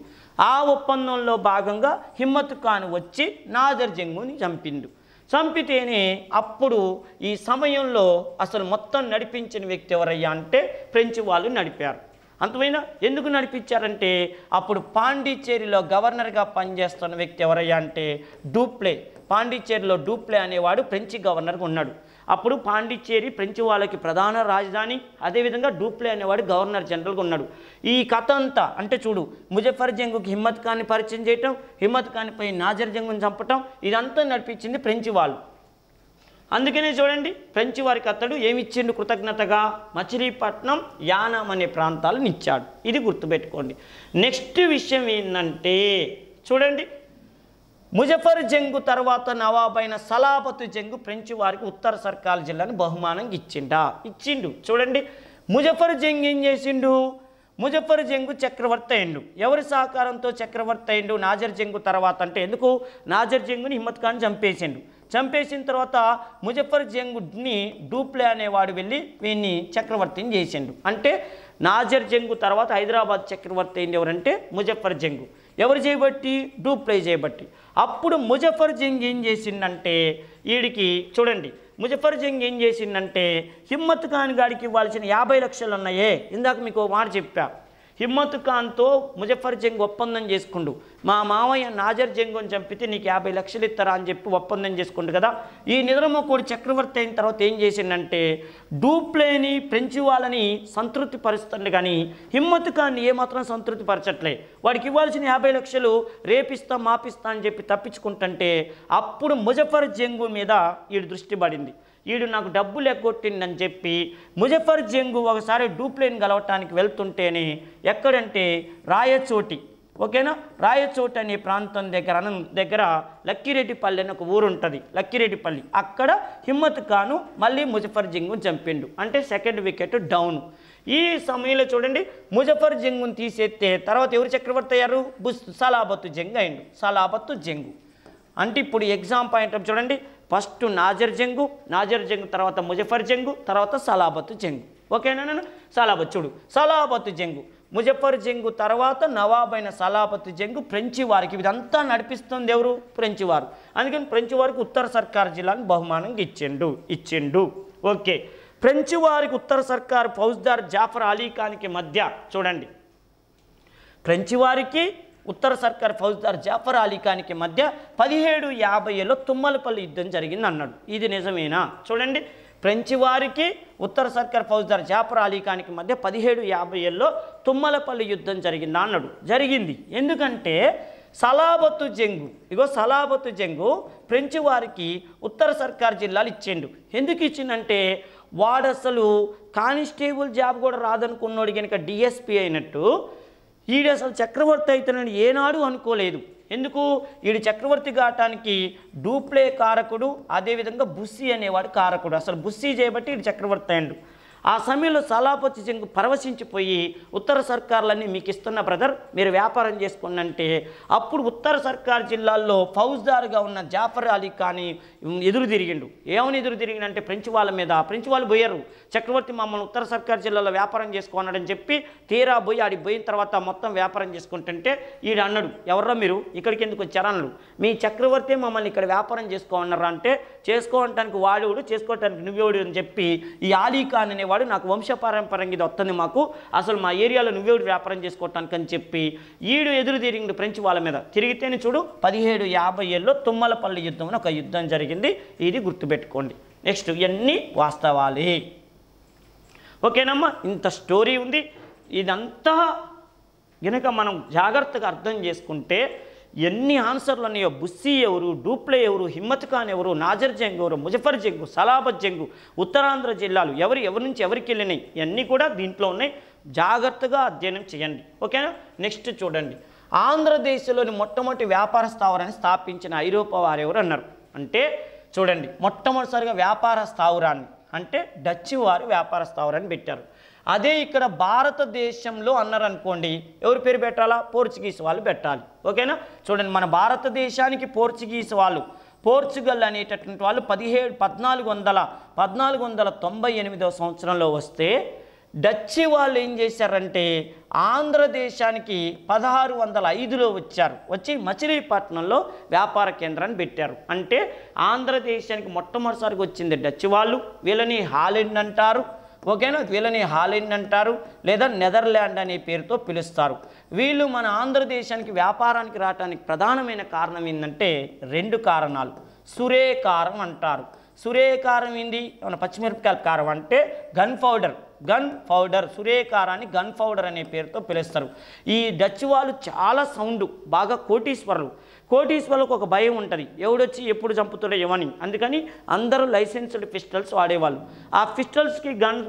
ఆ ఒప్పందంలో భాగంగా హిమ్మత్ ఖాన్ వచ్చి నాజర్ జంగుని చంపితేనే అప్పుడు ఈ సమయంలో అసలు మొత్తం నడిపించిన వ్యక్తి ఎవరయ్యా అంటే ఫ్రెంచ్ వాళ్ళు నడిపారు. అంతమైనా ఎందుకు నడిపించారంటే అప్పుడు పాండిచ్చేరిలో గవర్నర్గా పనిచేస్తున్న వ్యక్తి ఎవరయ్యా అంటే పాండిచ్చేరిలో డూప్లే అనేవాడు ఫ్రెంచి గవర్నర్గా ఉన్నాడు. అప్పుడు పాండిచ్చేరి ఫ్రెంచి వాళ్ళకి ప్రధాన రాజధాని, అదేవిధంగా డూప్లే అనేవాడు గవర్నర్ జనరల్గా ఉన్నాడు. ఈ కథ అంతా అంటే చూడు, ముజఫర్ జంగుకి హిమ్మత్ ఖాన్ని పరిచయం చేయటం, హిమ్మత్ ఖాన్పై నాజర్ జంగుని చంపటం, ఇదంతా నడిపించింది ఫ్రెంచి వాళ్ళు. అందుకనే చూడండి, ఫ్రెంచి వారికి అతడు ఏమిచ్చిండు కృతజ్ఞతగా? మచిలీపట్నం, యానాం అనే ప్రాంతాలను ఇచ్చాడు. ఇది గుర్తుపెట్టుకోండి. నెక్స్ట్ విషయం ఏంటంటే చూడండి, ముజఫర్ జంగు తర్వాత నవాబైన సలాబతు జంగు ఫ్రెంచి వారికి ఉత్తర సర్కాల్ జిల్లాను బహుమానంగా ఇచ్చిండు. చూడండి, ముజఫర్ జంగ్ ఏం చేసిండు? ముజఫర్ జంగు చక్రవర్తి అయిండు. ఎవరి సహకారంతో చక్రవర్తి అయిండు? నాజర్ జంగు తర్వాత. అంటే ఎందుకు? నాజర్ జంగుని హిమ్మత్ ఖాన్ చంపేసిన తర్వాత ముజఫర్ జంగుని డూప్లే అనేవాడు వెళ్ళి వీన్ని చక్రవర్తిని చేసిండు. అంటే నాజర్ జంగు తర్వాత హైదరాబాద్ చక్రవర్తి అయింది ఎవరంటే ముజఫర్ జంగు. ఎవరు చేయబట్టి? డూప్లే చేయబట్టి. అప్పుడు ముజఫర్ జంగ్ ఏం చేసిందంటే వీడికి చూడండి, ముజఫర్ జంగ్ ఏం చేసిందంటే హిమ్మత్ ఖాన్ గాడికి ఇవ్వాల్సిన 50 లక్షలు ఉన్నాయే, ఇందాక మీకు మాట చెప్పా, హిమ్మత్ ఖాన్తో ముజఫర్ జంగ్ ఒప్పందం చేసుకుండు. మా మామయ్య నాజర్ జంగుని చంపితే నీకు 50 లక్షలు ఇస్తారా అని చెప్పి ఒప్పందం చేసుకుండు కదా. ఈ నిద్రమొక్కుడు చక్రవర్తి అయిన తర్వాత ఏం చేసిందంటే డూప్లేని ఫ్రెంచి వాళ్ళని సంతృప్తి పరుస్తుంది కానీ హిమ్మత్ ఖాన్ని ఏమాత్రం సంతృప్తి పరచట్లే. వాడికి ఇవ్వాల్సిన 50 లక్షలు రేపిస్తా మాపిస్తా అని చెప్పి తప్పించుకుంటుంటే అప్పుడు ముజఫర్ జంగు మీద వీడి దృష్టి పడింది. వీడు నాకు డబ్బులు ఎగ్గొట్టిందని చెప్పి ముజఫర్ జంగు ఒకసారి డూప్లేని గెలవటానికి వెళ్తుంటేనే ఎక్కడంటే రాయచోటి, ఓకేనా, రాయచోటి అనే ప్రాంతం దగ్గర లక్కిరెడ్డిపల్లి అని ఒక ఊరు ఉంటుంది, లక్కిరెడ్డిపల్లి. అక్కడ హిమ్మత్ ఖాను మళ్ళీ ముజఫర్ జంగుని చంపిండు. అంటే సెకండ్ వికెట్ డౌన్. ఈ సమయంలో చూడండి, ముజఫర్ జంగుని తీసేస్తే తర్వాత ఎవరు చక్రవర్తి అయ్యారు? సలాబతు జంగ్ అయిండు. సలాబతు జంగు అంటే ఇప్పుడు ఎగ్జామ్ పాయింట్ చూడండి, ఫస్ట్ నాజర్ జంగు తర్వాత ముజఫర్ జంగు, తర్వాత సలాబతు జంగు. ఓకేనా? సలాబత్ చూడు, సలాబత్ జంగు ముజఫర్ జంగు తర్వాత నవాబైన సలాబత్ జంగు ఫ్రెంచి వారికి ఇదంతా నడిపిస్తుంది ఎవరు? ఫ్రెంచి వారు. అందుకని ఫ్రెంచి వారికి ఉత్తర సర్కార్ జిల్లాను బహుమానంగా ఇచ్చిండు. ఓకే, ఫ్రెంచి వారికి ఉత్తర సర్కార్ ఫౌజ్దార్ జాఫర్ అలీ ఖాన్కి మధ్య చూడండి, ఫ్రెంచి వారికి ఉత్తర సర్కార్ ఫౌజ్దార్ జాఫర్ అలీ ఖాన్కి మధ్య 1750లో తుమ్మలపల్లి యుద్ధం జరిగింది అన్నాడు. ఇది నిజమేనా? చూడండి, ఫ్రెంచి వారికి ఉత్తర సర్కార్ ఫౌజ్దార్ జాఫర్ అలీ ఖాన్కి మధ్య 1750లో తుమ్మలపల్లి యుద్ధం జరిగిందా అన్నాడు. జరిగింది. ఎందుకంటే సలాబతు జంగు ఫ్రెంచి వారికి ఉత్తర సర్కార్ జిల్లాలు ఇచ్చిండు. ఎందుకు ఇచ్చిందంటే వాడు అసలు కానిస్టేబుల్ జాబ్ కూడా రాదనుకున్నాడు కనుక డిఎస్పీ అయినట్టు ఈడు అసలు చక్రవర్తి అవుతానని ఏనాడు అనుకోలేదు. ఎందుకు? ఈడు చక్రవర్తి కావటానికి డూప్లే కారకుడు, అదేవిధంగా బుస్సీ అనేవాడు కారకుడు. అసలు బుస్సీ చేయబట్టి ఈడు చక్రవర్తి అయ్యాడు. ఆ సమయంలో సలాబత్ జంగ్ పరవశించిపోయి ఉత్తర సర్కార్లన్నీ మీకు ఇస్తున్న బ్రదర్, మీరు వ్యాపారం చేసుకోండి అంటే అప్పుడు ఉత్తర సర్కార్ జిల్లాల్లో ఫౌజ్దార్గా ఉన్న జాఫర్ అలీ ఖాన్ ఎదురు తిరిగిండు. ఏమని ఎదురు తిరిగిండంటే ఫ్రెంచి వాళ్ళ మీద. ఫ్రెంచి వాళ్ళు పోయారు, చక్రవర్తి మమ్మల్ని ఉత్తర సర్కార్ జిల్లాలో వ్యాపారం చేసుకోన్నాడని చెప్పి తీరా పోయి ఆడికి పోయిన తర్వాత మొత్తం వ్యాపారం చేసుకుంటుంటే ఈడు అన్నాడు, ఎవర్రా మీరు ఇక్కడికి ఎందుకు వచ్చారా అన్నాడు. మీ చక్రవర్తి మమ్మల్ని ఇక్కడ వ్యాపారం చేసుకోమన్నారా అంటే చేసుకోవటానికి వాడేవాడు, చేసుకోవటానికి నువ్వేవాడు అని చెప్పి ఈ అలీ ఖాన్ అనేవాడు నాకు వంశపారంపర్యంగా ఇది వస్తుంది, మాకు అసలు మా ఏరియాలో నువ్వేవాడు వ్యాపారం చేసుకోవటానికి అని చెప్పి ఈడు ఎదురు తిరిగిండు ఫ్రెంచి వాళ్ళ మీద. తిరిగితేనే చూడు 1750లో తుమ్మలపల్లి యుద్ధం అని ఒక యుద్ధం జరిగింది. ఇది గుర్తుపెట్టుకోండి. నెక్స్ట్, ఇవన్నీ వాస్తవాలే. ఓకేనమ్మా, ఇంత స్టోరీ ఉంది. ఇదంతా గనుక మనం జాగ్రత్తగా అర్థం చేసుకుంటే ఎన్ని ఆన్సర్లు ఉన్నాయో, బుస్సీ ఎవరు, డూప్లే ఎవరు, హిమ్మత్ ఖాన్ ఎవరు, నాజర్ జంగ్ ఎవరు, ముజఫర్ జంగు, సలాబత్ జంగు, ఉత్తరాంధ్ర జిల్లాలు ఎవరి నుంచి ఎవరికి వెళ్ళినాయి, ఇవన్నీ కూడా దీంట్లో ఉన్నాయి. జాగ్రత్తగా అధ్యయనం చేయండి. ఓకేనా? నెక్స్ట్ చూడండి, ఆంధ్రదేశంలోని మొట్టమొదటి వ్యాపార స్థావరాన్ని స్థాపించిన ఐరోపా వారు ఎవరు అన్నారు అంటే చూడండి, మొట్టమొదటిసారిగా వ్యాపార స్థావరాన్ని అంటే డచ్ వారు వ్యాపార స్థావరాన్ని పెట్టారు. అదే ఇక్కడ భారతదేశంలో అన్నారనుకోండి, ఎవరి పేరు పెట్టాలా? పోర్చుగీస్ వాళ్ళు పెట్టాలి. ఓకేనా? చూడండి, మన భారతదేశానికి పోర్చుగీస్ వాళ్ళు, పోర్చుగల్ అనేటటువంటి వాళ్ళు 1498వ సంవత్సరంలో వస్తే డచ్ వాళ్ళు ఏం చేశారంటే ఆంధ్రదేశానికి 1605లో వచ్చారు. వచ్చి మచిలీపట్నంలో వ్యాపార కేంద్రాన్ని పెట్టారు. అంటే ఆంధ్రదేశానికి మొట్టమొదటిసారిగా వచ్చింది డచ్ వాళ్ళు. వీళ్ళని హాలెండ్ అంటారు. ఓకేనా? వీళ్ళని హాలెండ్ అంటారు, లేదా నెదర్లాండ్ అనే పేరుతో పిలుస్తారు. వీళ్ళు మన ఆంధ్రదేశానికి వ్యాపారానికి రావడానికి ప్రధానమైన కారణం ఏంటంటే 2 కారణాలు. సురేకారం అంటారు. సురేకారం ఏంది? మన పచ్చిమిరపకాయల కారం అంటే గన్ పౌడర్ సురేకారాన్ని గన్ పౌడర్ అనే పేరుతో పిలుస్తారు. ఈ డచ్ వాళ్ళు చాలా సౌండ్, బాగా కోటీశ్వర్లకు ఒక భయం ఉంటుంది, ఎవడొచ్చి ఎప్పుడు చంపుతాడో ఏమని. అందుకని అందరూ లైసెన్స్డ్ పిస్టల్స్ వాడేవాళ్ళు. ఆ పిస్టల్స్కి గన్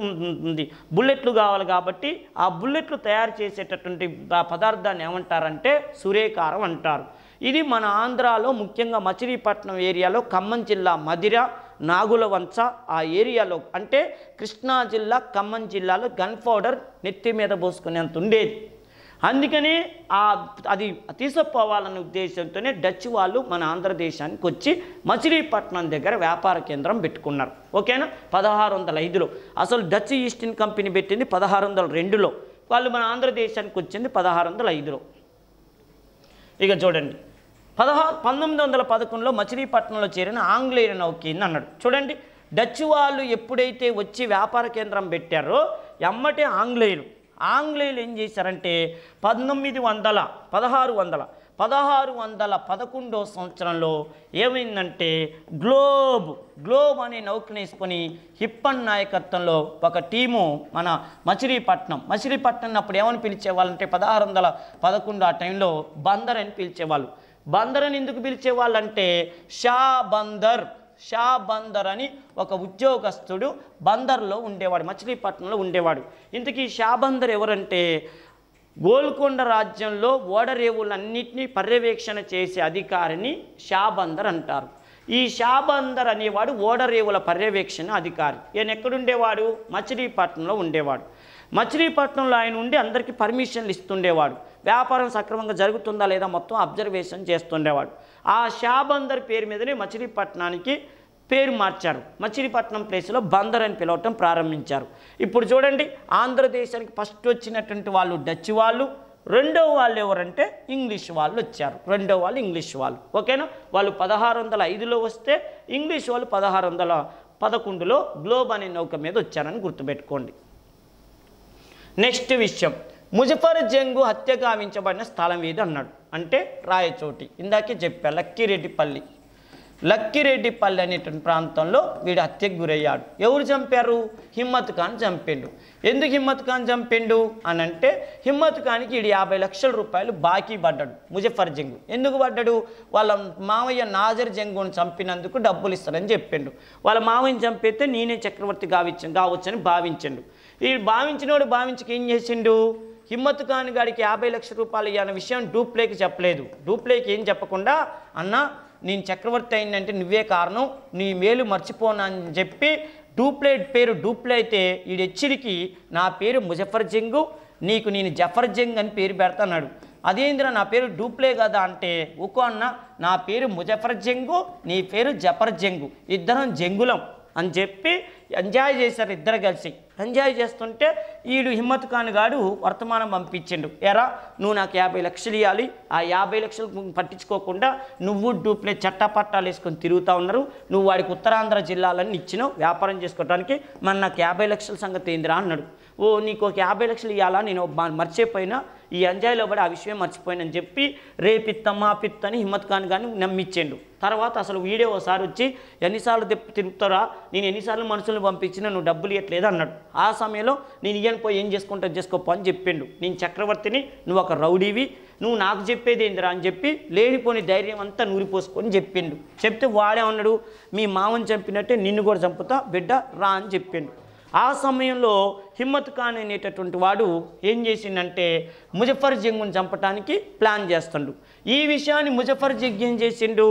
ఉంది, బుల్లెట్లు కావాలి కాబట్టి ఆ బుల్లెట్లు తయారు చేసేటటువంటి పదార్థాన్ని ఏమంటారంటే సురేకారం అంటారు. ఇది మన ఆంధ్రాలో ముఖ్యంగా మచిలీపట్నం ఏరియాలో, ఖమ్మం జిల్లా మధిర, నాగులవంచ ఆ ఏరియాలో, అంటే కృష్ణా జిల్లా, ఖమ్మం జిల్లాలో గన్ పౌడర్ నెత్తి మీద పోసుకునేంత ఉండేది. అందుకని అది తీసుకుపోవాలనే ఉద్దేశంతోనే డచ్ వాళ్ళు మన ఆంధ్రదేశానికి వచ్చి మచిలీపట్నం దగ్గర వ్యాపార కేంద్రం పెట్టుకున్నారు. ఓకేనా? 1605లో. అసలు డచ్ ఈస్ట్ ఇండియా కంపెనీ పెట్టింది 1602లో. వాళ్ళు మన ఆంధ్రదేశానికి వచ్చింది 1605లో. ఇక చూడండి, 1911లో మచిలీపట్నంలో చేరిన ఆంగ్లేయ నౌక అన్నాడు. చూడండి, డచ్ వాళ్ళు ఎప్పుడైతే వచ్చి వ్యాపార కేంద్రం పెట్టారో ఎమ్మటే ఆంగ్లేయులు ఏం చేశారంటే 1611వ సంవత్సరంలో ఏమైందంటే గ్లోబ్ అనే నౌకను వేసుకొని హిప్పన్ నాయకత్వంలో ఒక టీము మన మచిలీపట్నం అప్పుడు ఏమని పిలిచేవాళ్ళంటే 1611 ఆ టైంలో బందర్ అని పిలిచేవాళ్ళు. బందర్ అని ఎందుకు పిలిచేవాళ్ళంటే షా బందర్ అని ఒక ఉద్యోగస్తుడు బందర్లో ఉండేవాడు, మచిలీపట్నంలో ఉండేవాడు. ఇంతకీ షా బందర్ ఎవరంటే గోల్కొండ రాజ్యంలో ఓడరేవులన్నింటినీ పర్యవేక్షణ చేసే అధికారిని షా బందర్ అంటారు. ఈ షా బందర్ అనేవాడు ఓడరేవుల పర్యవేక్షణ అధికారి. ఈయన ఎక్కడుండేవాడు? మచిలీపట్నంలో ఉండేవాడు. మచిలీపట్నంలో ఆయన ఉండి అందరికీ పర్మిషన్లు ఇస్తుండేవాడు. వ్యాపారం సక్రమంగా జరుగుతుందా లేదా మొత్తం అబ్జర్వేషన్ చేస్తుండేవాడు. ఆ షా బందర్ పేరు మీదనే మచిలీపట్నానికి పేరు మార్చారు. మచిలీపట్నం ప్లేస్లో బందర్ అని పిలవటం ప్రారంభించారు. ఇప్పుడు చూడండి, ఆంధ్రదేశానికి ఫస్ట్ వచ్చినటువంటి వాళ్ళు డచ్ వాళ్ళు, రెండో వాళ్ళు ఎవరంటే ఇంగ్లీష్ వాళ్ళు వచ్చారు. రెండో వాళ్ళు ఇంగ్లీష్ వాళ్ళు. ఓకేనా? వాళ్ళు 1605లో వస్తే ఇంగ్లీష్ వాళ్ళు 1611లో గ్లోబ్ అనే నౌక మీద వచ్చారని గుర్తుపెట్టుకోండి. నెక్స్ట్ విషయం, ముజఫర్ జంగు హత్య గావించబడిన స్థలం ఏది అన్నాడు. అంటే రాయచోటి. ఇందాకే చెప్పా, లక్కిరెడ్డిపల్లి అనేటువంటి ప్రాంతంలో వీడు హత్యకు గురయ్యాడు. ఎవరు చంపారు? హిమ్మత్ ఖాన్ చంపిండు. ఎందుకు హిమ్మత్ ఖాన్ చంపిండు అని అంటే, హిమ్మత్ ఖాన్కి వీడు 50 లక్షల రూపాయలు బాకీ పడ్డాడు ముజఫర్ జంగు. ఎందుకు పడ్డాడు? వాళ్ళ మామయ్య నాజర్ జంగుని చంపినందుకు డబ్బులు ఇస్తాడని చెప్పిండు. వాళ్ళ మామయ్యని చంపితే నేనే చక్రవర్తి కావచ్చని భావించిండు. ఈ భావించక ఏం చేసిండు? హిమ్మత్ ఖాన్ గారికి 50 లక్షల రూపాయలు ఇవ్వాలన్న విషయం డూప్లేకి చెప్పలేదు. డూప్లేకి ఏం చెప్పకుండా, అన్న నేను చక్రవర్తి అయిందంటే నువ్వే కారణం, నీ మేలు మర్చిపోనని చెప్పి డూప్లే అయితే ఈ హెచ్చరికి నా పేరు ముజఫర్ జంగు, నీకు నేను జఫర్ జంగ్ అని పేరు పెడతాన్నాడు. అదేంద్ర నా పేరు డూప్లే కదా అంటే, ఊకో అన్న, నా పేరు ముజఫర్ జంగు, నీ పేరు జఫర్ జంగు, ఇద్దరం జంగులం అని చెప్పి ఎంజాయ్ చేశారు. ఇద్దరు కలిసి ఎంజాయ్ చేస్తుంటే వీడు హిమ్మత్ ఖాన్ గారు వర్తమానం పంపించిండు. ఎరా, నువ్వు నాకు 50 లక్షలు ఇవ్వాలి, ఆ 50 లక్షలు పట్టించుకోకుండా నువ్వు డూప్లే చట్టపట్టాలు వేసుకొని తిరుగుతూ ఉన్నారు, నువ్వు వాడికి ఉత్తరాంధ్ర జిల్లాలన్నీ ఇచ్చినావు వ్యాపారం చేసుకోవడానికి, మరి నాకు 50 లక్షల సంగతి ఏందిరా అన్నాడు. ఓ, నీకు ఒక 50 లక్షలు ఇవ్వాలా, నేను మర్చిపోయినా, ఈ ఎంజాయ్లో పడి ఆ విషయం మర్చిపోయినని చెప్పి రేపిత్తని హిమ్మత్ ఖాన్ గారిని నమ్మించిండు. తర్వాత అసలు వీడియో ఒకసారి వచ్చి, ఎన్నిసార్లు తిప్పుతారా, నేను ఎన్నిసార్లు మనుషులను పంపించినా నువ్వు డబ్బులు ఇవ్వట్లేదు అన్నాడు. ఆ సమయంలో నేను ఇయ్యను, పోయి ఏం చేసుకుంటా చేసుకోపో అని చెప్పిండు. నేను చక్రవర్తిని, నువ్వు ఒక రౌడీవి, నువ్వు నాకు చెప్పేది ఏందిరా అని చెప్పి లేనిపోని ధైర్యం అంతా నూరిపోసుకొని చెప్పిండు. చెప్తే వాడే అన్నాడు, మీ మామని చంపినట్టే నిన్ను కూడా చంపుతా బిడ్డ, రా అని చెప్పిండు. ఆ సమయంలో హిమ్మత్ ఖాన్ అనేటటువంటి వాడు ఏం చేసిండంటే, ముజఫర్ జంగుని చంపడానికి ప్లాన్ చేస్తుండు. ఈ విషయాన్ని ముజఫర్ జంగ్ ఏం చేసిండు,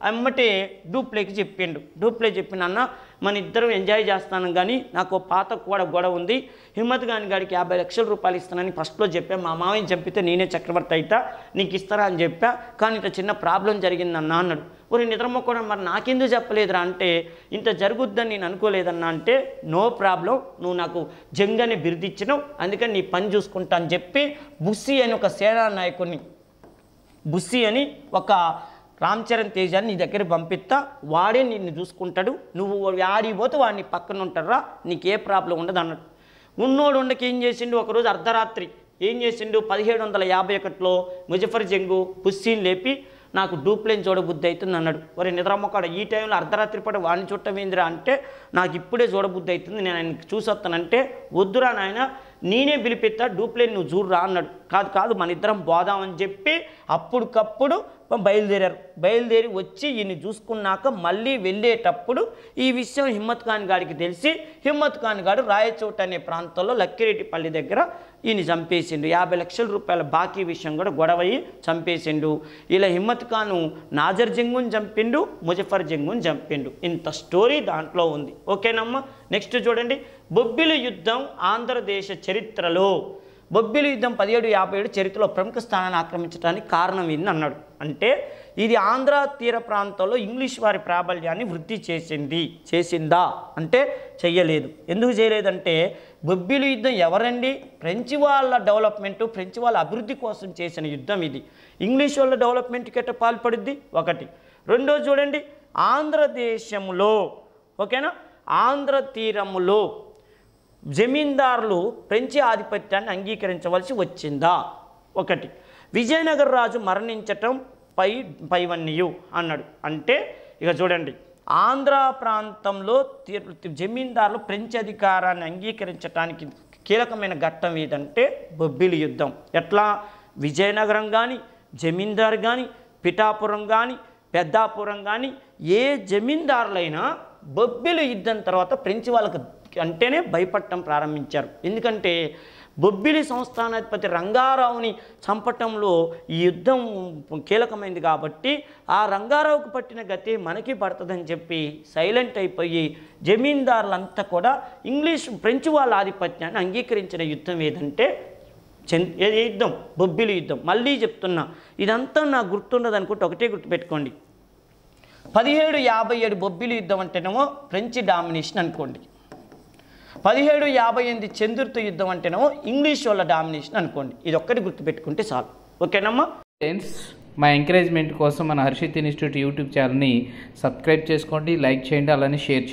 అమ్మటే డూప్లేకి చెప్పిండు. డూప్లే చెప్పిన, అన్న మన ఇద్దరం ఎంజాయ్ చేస్తాను కానీ నాకు పాత కూడా గొడవ ఉంది, హిమ్మత్ ఖాన్ గారికి 50 లక్షల రూపాయలు ఇస్తానని ఫస్ట్లో చెప్పా, మా మామయ్యని చంపితే నేనే చక్రవర్తి అయితా, నీకు ఇస్తారా అని చెప్పా, కానీ ఇంత చిన్న ప్రాబ్లం జరిగిందన్నా అన్నాడు. ఒరే నిద్రమ్మకుండా మరి నాకెందుకు చెప్పలేదురా అంటే, ఇంత జరుగుద్దని నేను అనుకోలేదన్నా అంటే, నో ప్రాబ్లం, నువ్వు నాకు జంగ్ అని బిరుదిచ్చినావు, అందుకని నీ పని చూసుకుంటా అని చెప్పి బుస్సీ అని ఒక సేనా నాయకుడిని, బుస్సీ అని ఒక రామ్ చరణ్ తేజాన్ని నీ దగ్గర పంపిస్తా, వాడే నిన్ను చూసుకుంటాడు, నువ్వు ఆడిపోతే వాడిని పక్కన ఉంటారా, నీకే ప్రాబ్లం ఉండదు అన్నాడు. ఉన్నోడు ఉండకి ఏం చేసిండు, ఒకరోజు అర్ధరాత్రి ఏం చేసిండు, 1751లో ముజఫర్ జంగు బుస్సీని లేపి, నాకు డూప్లేని చూడబుద్ధి అవుతుంది అన్నాడు. మరి నిద్రమ్మకాడ ఈ టైంలో అర్ధరాత్రి పూట వాడిని చుట్టమేందిరా అంటే, నాకు ఇప్పుడే చూడబుద్ధి అవుతుంది, నేను ఆయనకి చూసొస్తానంటే, వద్దురా నాయన నేనే పిలిపిస్తా, డూప్లేని నువ్వు చూడరా అన్నాడు. కాదు మన ఇద్దరం పోదామని చెప్పి అప్పటికప్పుడు బయలుదేరి వచ్చి ఈయన్ని చూసుకున్నాక మళ్ళీ వెళ్ళేటప్పుడు ఈ విషయం హిమ్మత్ ఖాన్ గారికి తెలిసి, హిమ్మత్ ఖాన్ గారు రాయచోట అనే ప్రాంతంలో లక్కిరెడ్డిపల్లి దగ్గర ఈయన చంపేసిండు. 50 లక్షల రూపాయల బాకీ విషయం కూడా గొడవయ్యి చంపేసిండు. ఇలా హిమ్మత్ ఖాను నాజర్ జంగుని చంపిండు, ముజఫర్ జంగుని చంపిండు. ఇంత స్టోరీ దాంట్లో ఉంది. ఓకేనమ్మా? నెక్స్ట్ చూడండి, బొబ్బిలి యుద్ధం ఆంధ్రదేశ చరిత్రలో, బొబ్బిలి యుద్ధం 1757 చరిత్రలో ప్రముఖ స్థానాన్ని ఆక్రమించడానికి కారణం ఏంది అన్నాడు. అంటే ఇది ఆంధ్ర తీర ప్రాంతంలో ఇంగ్లీష్ వారి ప్రాబల్యాన్ని వృద్ధి చేసిందా అంటే చెయ్యలేదు. ఎందుకు చేయలేదంటే, బొబ్బిలి యుద్ధం ఎవరండి, ఫ్రెంచ్ వాళ్ళ డెవలప్మెంటు, ఫ్రెంచ్ వాళ్ళ అభివృద్ధి కోసం చేసిన యుద్ధం ఇది. ఇంగ్లీష్ వాళ్ళ డెవలప్మెంట్కి ఎట్ట పాల్పడుద్ది ఒకటి. రెండో చూడండి, ఆంధ్రదేశంలో, ఓకేనా, ఆంధ్ర తీరములో జమీందారులు ఫ్రెంచి ఆధిపత్యాన్ని అంగీకరించవలసి వచ్చిందా ఒకటి. విజయనగర రాజు మరణించటం పైవన్యు అన్నాడు. అంటే ఇక చూడండి, ఆంధ్ర ప్రాంతంలో జమీందారులు ఫ్రెంచ్ అధికారాన్ని అంగీకరించడానికి కీలకమైన ఘట్టం ఏదంటే బొబ్బిలి యుద్ధం. ఎట్లా, విజయనగరం కానీ, జమీందారు కానీ, పిఠాపురం కానీ, పెద్దాపురం కానీ ఏ జమీందారులైనా బొబ్బిలి యుద్ధం తర్వాత ఫ్రెంచ్ వాళ్ళకు అంటేనే భయపడటం ప్రారంభించారు. ఎందుకంటే బొబ్బిలి సంస్థానాధిపతి రంగారావుని చంపటంలో ఈ యుద్ధం కీలకమైంది కాబట్టి, ఆ రంగారావుకు పట్టిన గతి మనకి పడుతుందని చెప్పి సైలెంట్ అయిపోయి జమీందారులంతా కూడా ఫ్రెంచ్ వాళ్ళ ఆధిపత్యాన్ని అంగీకరించిన యుద్ధం ఏదంటే యుద్ధం, బొబ్బిలి యుద్ధం. మళ్ళీ చెప్తున్నా, ఇదంతా నాకు గుర్తుండదు అనుకుంటే ఒకటే గుర్తుపెట్టుకోండి, 1757 బొబ్బిలి యుద్ధం అంటేనేమో ఫ్రెంచ్ డామినేషన్ అనుకోండి. 1758 చంద్రుర్తి యుద్ధం అంటేనేమో ఇంగ్లీష్ వాళ్ళ డామినేషన్ అనుకోండి. ఇది ఒక్కటి గుర్తుపెట్టుకుంటే చాలు. ఓకేనమ్మా ఫ్రెండ్స్, మా ఎంకరేజ్మెంట్ కోసం మన హర్షిత్ ఇన్స్టిట్యూట్ యూట్యూబ్ ఛానల్ని సబ్స్క్రైబ్ చేసుకోండి, లైక్ చేయండి, అలానే షేర్ చేయండి.